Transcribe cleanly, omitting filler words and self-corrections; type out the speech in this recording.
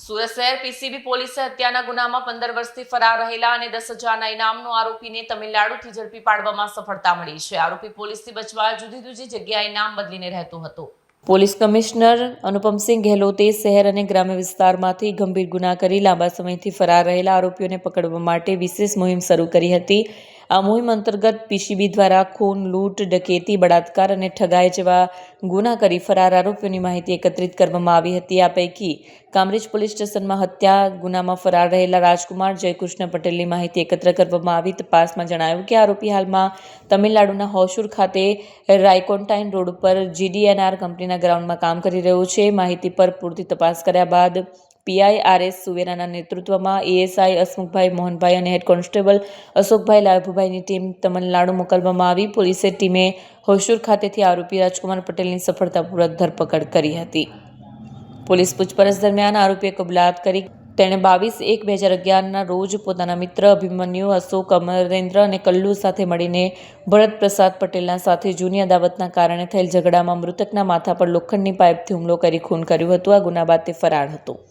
સુરત શહેર પીસીબી પોલીસે હત્યાના ગુનામાં 15 વર્ષથી ફરાર રહેલા અને 10,000ના ઇનામનો આરોપીને તમિલનાડુથી ઝડપી પાડવામાં સફળતા મળી છે। આરોપી પોલીસથી બચવા જુદી જગ્યાએ નામ બદલીને રહેતો હતો। પોલીસ કમિશનર અનુપમસિંહ ગેહલોતે શહેર અને ગ્રામ્ય વિસ્તારમાંથી ગંભીર ગુના કરી લાંબા સમયથી ફરાર રહેલા આરોપીઓને પકડવા માટે વિશેષ મુહિમ શરૂ કરી હતી। આ મુહિમ અંતર્ગત પીસીબી દ્વારા ખૂન, લૂંટ, ડકેતી, બળાત્કાર અને ઠગાઈ જેવા ગુના કરી ફરાર આરોપીઓની માહિતી એકત્રિત કરવામાં આવી હતી। આ પૈકી કામરેજ પોલીસ સ્ટેશનમાં હત્યા ગુનામાં ફરાર રહેલા રાજકુમાર જયકૃષ્ણ પટેલની માહિતી એકત્ર કરવામાં આવી। તપાસમાં જણાયું કે આરોપી હાલમાં તમિલનાડુના હોસુર ખાતે રાયકોન્ટાઇન રોડ ઉપર GDNR કંપનીના ગ્રાઉન્ડમાં કામ કરી રહ્યો છે। માહિતી પર પૂરતી તપાસ કર્યા બાદ પીઆઈ RS સુવેરાના નેતૃત્વમાં ASI હસમુખભાઈ મોહનભાઈ અને હેડ કોન્સ્ટેબલ અશોકભાઈ લાભુભાઈની ટીમ તમિલનાડુ મોકલવામાં આવી। પોલીસે ટીમે હોસુર ખાતેથી આરોપી રાજકુમાર પટેલની સફળતાપૂર્વક ધરપકડ કરી હતી। પોલીસ પૂછપરછ દરમિયાન આરોપીએ કબૂલાત કરી તેણે 22/1/2011ના રોજ પોતાના મિત્ર અભિમન્યુ, અશોક, અમરેન્દ્ર અને કલ્લુ સાથે મળીને ભરત પ્રસાદ પટેલના સાથે જૂની અદાવતના કારણે થયેલ ઝઘડામાં મૃતકના માથા પર લોખંડની પાઇપથી હુમલો કરી ખૂન કર્યું હતું। આ ગુના બાદ તે ફરાર હતો।